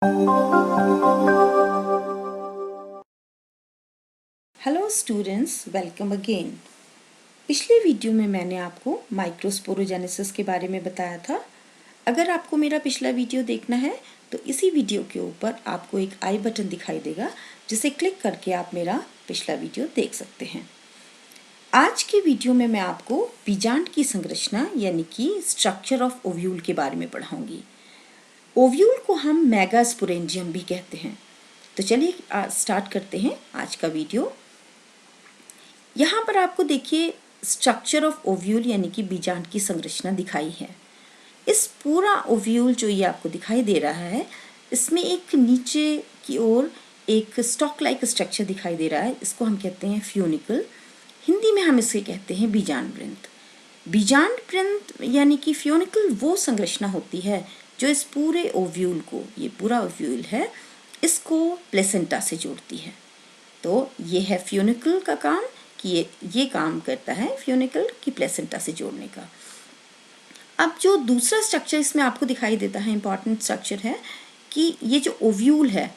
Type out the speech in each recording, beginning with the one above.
Hello students, welcome again. पिछले video में मैंने आपको माइक्रोस्पोरोजेनेसिस के बारे में बताया था। अगर आपको मेरा पिछला वीडियो देखना है तो इसी वीडियो के ऊपर आपको एक आई बटन दिखाई देगा, जिसे क्लिक करके आप मेरा पिछला वीडियो देख सकते हैं। आज के वीडियो में मैं आपको बीजांड की संरचना यानी कि स्ट्रक्चर ऑफ ओव्यूल के बारे में पढ़ाऊंगी। ओव्यूल को हम मेगास्पोरेंजियम भी कहते हैं। तो चलिए स्टार्ट करते हैं आज का वीडियो। यहाँ पर आपको देखिए स्ट्रक्चर ऑफ ओव्यूल यानी कि बीजांड की संरचना दिखाई है। इस पूरा ओव्यूल जो ये आपको दिखाई दे रहा है, इसमें एक नीचे की ओर एक स्टॉक लाइक स्ट्रक्चर दिखाई दे रहा है। इसको हम कहते हैं फ्यूनिकल। हिंदी में हम इसे कहते हैं बीजांड वृंत। बीजांड वृंत यानी कि फ्यूनिकल वो संरचना होती है जो इस पूरे ओव्यूल को, ये पूरा ओव्यूल है, इसको प्लेसेंटा से जोड़ती है। तो ये है फ्यूनिकल का काम कि ये काम करता है फ्यूनिकल की प्लेसेंटा से जोड़ने का। अब जो दूसरा स्ट्रक्चर इसमें आपको दिखाई देता है, इंपॉर्टेंट स्ट्रक्चर है कि ये जो ओव्यूल है,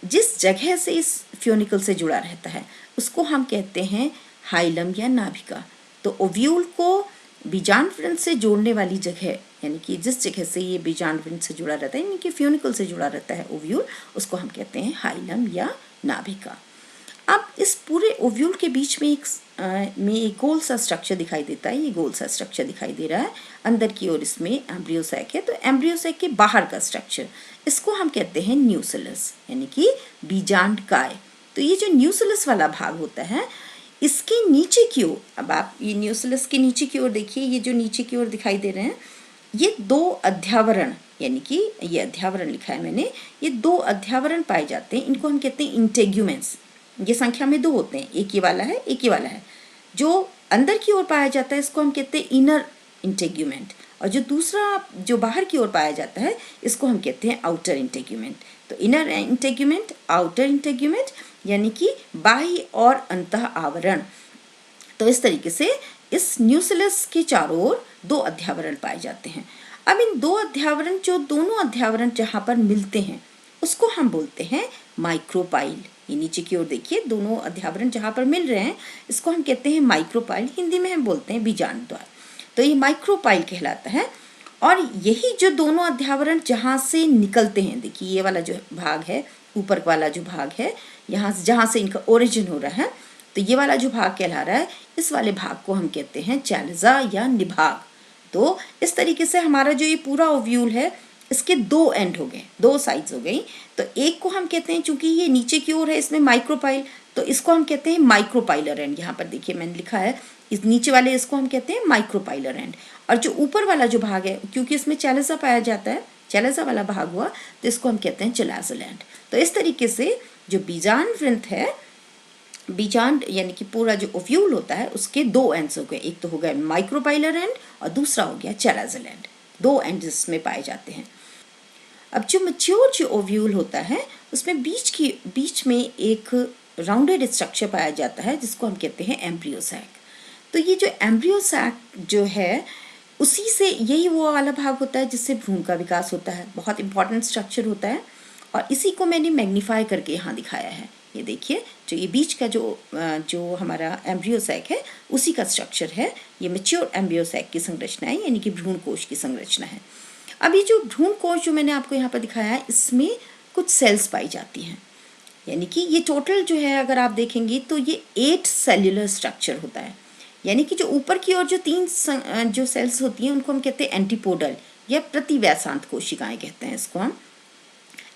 जिस जगह से इस फ्यूनिकल से जुड़ा रहता है, उसको हम कहते हैं हाइलम या नाभिका। तो ओव्यूल को बीजांड वृंत से जोड़ने वाली जगह, यानी कि जिस जगह से ये बीजांड वृंत से जुड़ा रहता है, यानी कि फ्यूनिकल से जुड़ा रहता है ओव्यूल, उसको हम कहते हैं हाइलम या नाभिका। अब इस पूरे ओव्यूल के बीच में एक गोल सा स्ट्रक्चर दिखाई देता है। ये गोल सा स्ट्रक्चर दिखाई दे रहा है। अंदर की ओर इसमें एम्ब्रियो सैक है। तो एम्ब्रियो सैक के बाहर का स्ट्रक्चर, इसको हम कहते हैं न्यूसिलस यानी कि बीजांड काय। तो ये जो न्यूसिलस वाला भाग होता है, इसके नीचे की ओर, अब आप ये न्यूसिलस के नीचे की ओर देखिए, ये जो नीचे की ओर दिखाई दे रहे हैं, ये दो अध्यावरण, यानी कि ये अध्यावरण लिखा है मैंने, ये दो अध्यावरण पाए जाते हैं। इनको हम कहते हैं इंटेग्यूमेंट्स। ये संख्या में दो होते हैं, एक ये वाला है, एक ये वाला है। जो अंदर की ओर पाया जाता है इसको हम कहते हैं इनर इंटेग्यूमेंट, और जो दूसरा जो बाहर की ओर पाया जाता है इसको हम कहते हैं आउटर इंटेग्यूमेंट। तो इनर इंटेग्यूमेंट, आउटर इंटेग्यूमेंट, यानी कि बाह्य और अंतः आवरण। तो इस तरीके से इस न्यूसिलस के चारों ओर दो अध्यावरण पाए जाते हैं। अब इन दो अध्यावरण, जो दोनों अध्यावरण जहाँ पर मिलते हैं, उसको हम बोलते हैं माइक्रोपाइल। ये नीचे की ओर देखिए, दोनों अध्यावरण जहाँ पर मिल रहे हैं, इसको हम कहते हैं माइक्रोपाइल। हिंदी में हम बोलते हैं बीजांड द्वार। तो ये माइक्रोपाइल कहलाता है। और यही जो दोनों अध्यावरण जहाँ से निकलते हैं, देखिए ये वाला जो भाग है, ऊपर वाला जो भाग है, यहाँ जहाँ से इनका ओरिजिन हो रहा है, तो ये वाला जो भाग कहला रहा है, इस वाले भाग को हम कहते हैं चैलिज़ा या निभाग। तो इस तरीके से हमारा जो ये पूरा ओव्यूल है, इसके दो एंड हो गए, दो साइड्स हो गई। तो एक को हम कहते हैं, चूंकि ये नीचे की ओर है, इसमें माइक्रोपाइल, तो इसको हम कहते हैं माइक्रोपाइलर एंड। यहाँ पर देखिए मैंने लिखा है, इस नीचे वाले इसको हम कहते हैं माइक्रोपाइलर एंड। और जो ऊपर वाला जो भाग है, क्योंकि इसमें चैलिज़ा पाया जाता है, चैलिज़ा वाला भाग हुआ, तो इसको हम कहते हैं चैलाज़ल एंड। तो इस तरीके से जो बीजांड वृंत है, बीजांड यानी कि पूरा जो ओव्यूल होता है, उसके दो एंड्स हो गए। एक तो हो गया माइक्रोपाइलर एंड और दूसरा हो गया चैलाज़ल एंड। दो एंड्स इसमें पाए जाते हैं। अब जो मैच्योर जो ओव्यूल होता है, उसमें बीच में एक राउंडेड स्ट्रक्चर पाया जाता है, जिसको हम कहते हैं एम्ब्रियो सैक। तो ये जो एम्ब्रियो सैक जो है, उसी से यही वो वाला भाग होता है जिससे भ्रूण का विकास होता है। बहुत इंपॉर्टेंट स्ट्रक्चर होता है, और इसी को मैंने मैग्नीफाई करके यहाँ दिखाया है। ये देखिए, जो ये बीच का जो हमारा एम्ब्रियो सैक है, उसी का स्ट्रक्चर है। ये मैच्योर एम्ब्रियो सैक की संरचना है, यानी कि भ्रूण कोश की संरचना है। अब ये जो भ्रूण कोश जो मैंने आपको यहाँ पर दिखाया है, इसमें कुछ सेल्स पाई जाती हैं, यानी कि ये टोटल जो है, अगर आप देखेंगे तो ये 8 सेल्युलर स्ट्रक्चर होता है। यानी कि जो ऊपर की ओर जो 3 जो सेल्स होती हैं, उनको हम कहते हैं एंटीपोडल या प्रतिवैसांत कोशिकाएं कहते हैं। इसको हम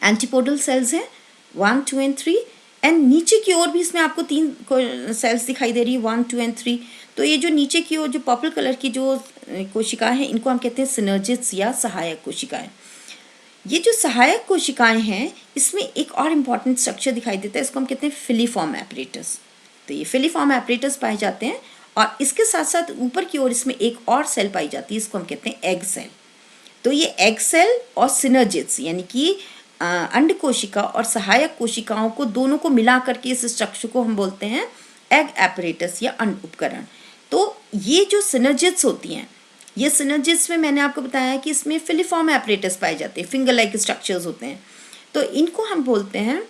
एंटीपोडल सेल्स हैं 1, 2 एंड 3। एंड नीचे की ओर भी इसमें आपको 3 सेल्स दिखाई दे रही है, 1, 2 एंड 3। तो ये जो नीचे की ओर जो पर्पल कलर की जो कोशिकाएं हैं, इनको हम कहते हैं सिनर्जिड्स या सहायक कोशिकाएं। ये जो सहायक कोशिकाएं हैं, इसमें एक और इम्पॉर्टेंट स्ट्रक्चर दिखाई देता है, इसको हम कहते हैं फिलीफॉर्म एपरेटस। तो ये फिलीफॉर्म एपरेटस पाए जाते हैं, और इसके साथ साथ ऊपर की ओर इसमें एक और सेल पाई जाती है, इसको हम कहते हैं एग सेल। तो ये एग सेल और सिनर्जिड्स, यानी कि अंड कोशिका और सहायक कोशिकाओं को दोनों को मिला करके इस स्ट्रक्चर को हम बोलते हैं एग एपरेटस या अंड उपकरण। तो ये जो सिनर्जिड्स होती हैं, ये सिनर्जिड्स में मैंने आपको बताया कि इसमें फिलीफॉर्म एपरेटस पाए जाते हैं, फिंगर लाइक स्ट्रक्चर्स होते हैं। तो इनको हम बोलते हैं,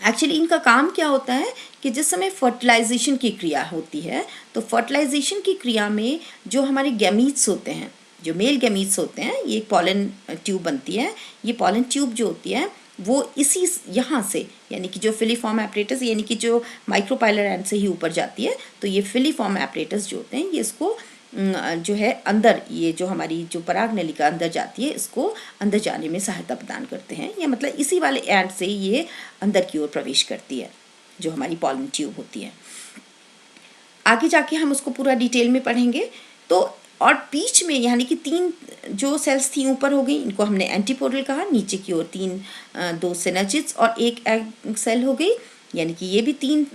एक्चुअली इनका काम क्या होता है कि जिस समय फर्टिलाइजेशन की क्रिया होती है, तो फर्टिलाइजेशन की क्रिया में जो हमारे गैमीट्स होते हैं, जो मेल गैमीट्स होते हैं, ये पॉलन ट्यूब बनती है। ये पॉलन ट्यूब जो होती है वो इसी यहाँ से, यानी कि जो फिलीफॉर्म एपरेटस, यानी कि जो माइक्रोपाइलर एंड से ही ऊपर जाती है, तो ये फिलीफॉर्म एपरेटस जो होते हैं ये इसको जो है अंदर, ये जो हमारी जो पराग नलिका अंदर जाती है, इसको अंदर जाने में सहायता प्रदान करते हैं, या मतलब इसी वाले एंड से ये अंदर की ओर प्रवेश करती है, जो हमारी पॉलन ट्यूब होती है। आगे जाके हम उसको पूरा डिटेल में पढ़ेंगे। तो और बीच में यानी कि 3 जो सेल्स थी ऊपर हो गई, इनको हमने एंटीपोडल कहा। नीचे की ओर 2 सिनर्जिड्स और एक एग सेल हो गई, यानी कि ये भी 3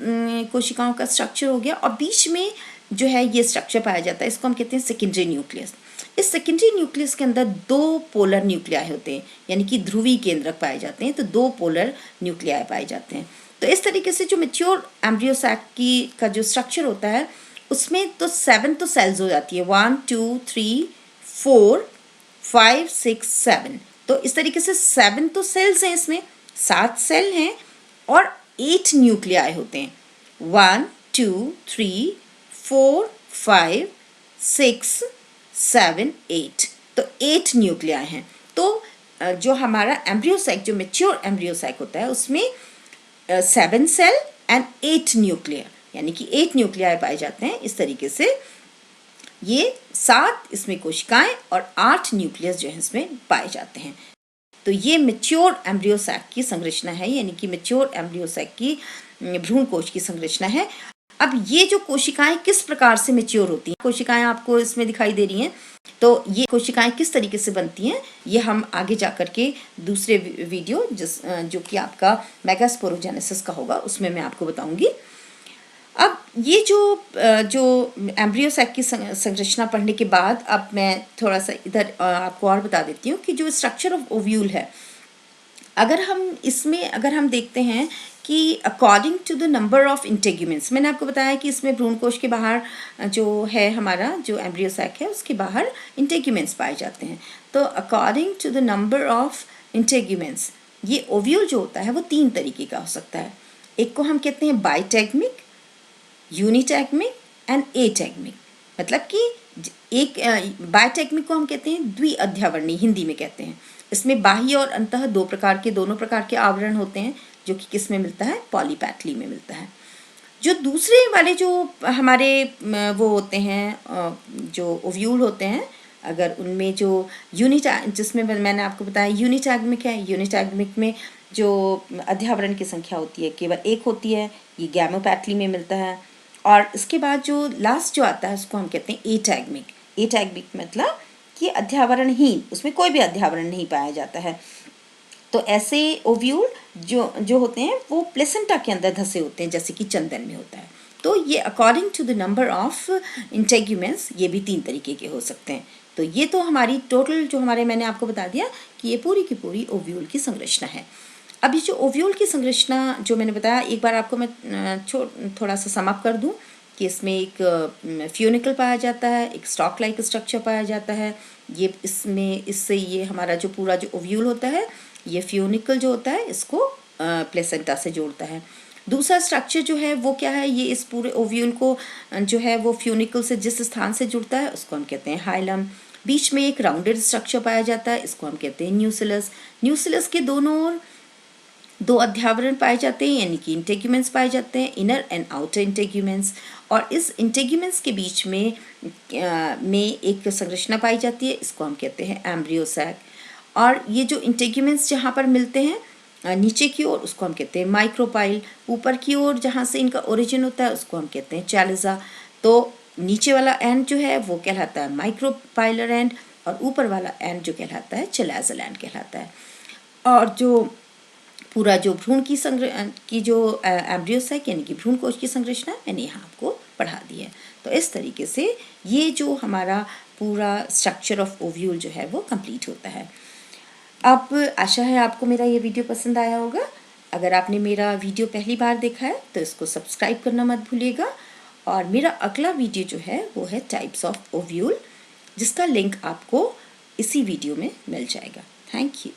कोशिकाओं का स्ट्रक्चर हो गया। और बीच में जो है ये स्ट्रक्चर पाया जाता है, इसको हम कहते हैं सेकेंडरी न्यूक्लियस। इस सेकेंडरी न्यूक्लियस के अंदर 2 पोलर न्यूक्लियाई होते हैं, यानी कि ध्रुवीय केंद्रक पाए जाते हैं। तो 2 पोलर न्यूक्लियाई पाए जाते हैं। तो इस तरीके से जो मैच्योर एम्ब्रियो सैक का जो स्ट्रक्चर होता है, उसमें तो 7 तो सेल्स हो जाती है, 1 2 3 4 5 6 7। तो इस तरीके से 7 तो सेल्स हैं, इसमें 7 सेल हैं और 8 न्यूक्लियाई होते हैं, 1 2 3 4 5 6 7 8। तो 8 न्यूक्लियाई हैं। तो जो हमारा एम्ब्रियो सैक, जो मैच्योर एम्ब्रियो सैक होता है, उसमें 7 सेल एंड 8 न्यूक्लियर, यानी कि 8 न्यूक्लियाई पाए जाते हैं। इस तरीके से ये 7 इसमें कोशिकाएं और 8 न्यूक्लियस जो है इसमें पाए जाते हैं। तो ये मैच्योर एम्ब्रियो सैक की संरचना है, यानी कि मैच्योर एम्ब्रियो सैक की भ्रूण कोश की संरचना है। अब ये जो कोशिकाएं किस प्रकार से मैच्योर होती हैं, कोशिकाएं आपको इसमें दिखाई दे रही हैं, तो ये कोशिकाएं किस तरीके से बनती हैं, ये हम आगे जाकर के दूसरे वीडियो जो कि आपका मेगास्पोरोजेनेसिस का होगा, उसमें मैं आपको बताऊंगी। अब ये जो एम्ब्रियो सैक की संरचना पढ़ने के बाद, अब मैं थोड़ा सा इधर आपको और बता देती हूँ कि जो स्ट्रक्चर ऑफ ओव्यूल है, अगर हम देखते हैं कि according to the number of integuments, मैंने आपको बताया कि इसमें भ्रूणकोश के बाहर जो है हमारा जो एम्ब्रियो सैक है, उसके बाहर इंटेग्यूमेंट्स पाए जाते हैं। तो according to the number of integuments, ये ओव्यूल जो होता है वो 3 तरीके का हो सकता है। एक को हम कहते हैं बाइटैगमिक, यूनिटैगमिक एंड एटैगमिक। मतलब कि एक बायोटेक्निक को हम कहते हैं द्विअध्यावरणी, हिंदी में कहते हैं। इसमें बाह्य और अंतः दोनों प्रकार के आवरण होते हैं, जो कि किस में मिलता है, पॉलीपैटली में मिलता है। जो दूसरे वाले जो हमारे वो होते हैं, जो ओव्यूल होते हैं, अगर उनमें जो जिसमें मैंने आपको बताया यूनिटैगमिक है, यूनिटैगमिक में जो अध्यावरण की संख्या होती है केवल 1 होती है, ये गैमोपैटली में मिलता है। और इसके बाद जो लास्ट जो आता है उसको हम कहते हैं एटैगमिक। एटैगमिक मतलब कि अध्यावरणहीन, उसमें कोई भी अध्यावरण नहीं पाया जाता है। तो ऐसे ओव्यूल जो होते हैं वो प्लेसेंटा के अंदर धसे होते हैं, जैसे कि चंदन में होता है। तो ये according to the number of integuments ये भी 3 तरीके के हो सकते हैं। तो ये तो हमारी टोटल जो मैंने आपको बता दिया कि ये पूरी की पूरी ओव्यूल की संरचना है। अब ये जो ओव्यूल की संरचना जो मैंने बताया, एक बार आपको मैं थोड़ा सा समाप्त कर दूं कि इसमें एक फ्यूनिकल पाया जाता है, एक स्टॉक लाइक स्ट्रक्चर पाया जाता है। ये इससे ये हमारा जो पूरा जो ओव्यूल होता है, ये फ्यूनिकल जो होता है इसको प्लेसेंटा से जोड़ता है। दूसरा स्ट्रक्चर जो है वो क्या है, ये इस पूरे ओव्यूल को जो है वो फ्यूनिकल से जिस स्थान से जुड़ता है उसको हम कहते हैं हाइलम। बीच में एक राउंडेड स्ट्रक्चर पाया जाता है, इसको हम कहते हैं न्यूसिलस। न्यूसिलस के दोनों ओर 2 अध्यावरण पाए जाते हैं, यानी कि इंटेग्यूमेंट्स पाए जाते हैं, इनर एंड आउटर इंटेग्यूमेंट्स। और इस इंटेग्यूमेंट्स के बीच में एक संरचना पाई जाती है, इसको हम कहते हैं एम्ब्रियो सैक। और ये जो इंटेग्यूमेंट्स जहाँ पर मिलते हैं नीचे की ओर, उसको हम कहते हैं माइक्रोपाइल। ऊपर की ओर जहाँ से इनका ओरिजिन होता है उसको हम कहते हैं चैलिज़ा। तो नीचे वाला एंड जो है वो कहलाता है माइक्रोपाइलर एंड, और ऊपर वाला एंड जो कहलाता है चैलिज़ल एंड कहलाता है। और जो पूरा जो भ्रूण की जो एम्ब्रियो सैक यानी कि भ्रूण कोश की संरचना मैंने यहाँ आपको पढ़ा दी है। तो इस तरीके से ये जो हमारा पूरा स्ट्रक्चर ऑफ ओव्यूल जो है वो कंप्लीट होता है। अब आशा है आपको मेरा ये वीडियो पसंद आया होगा। अगर आपने मेरा वीडियो पहली बार देखा है तो इसको सब्सक्राइब करना मत भूलिएगा। और मेरा अगला वीडियो जो है वो है टाइप्स ऑफ ओव्यूल, जिसका लिंक आपको इसी वीडियो में मिल जाएगा। Thank you.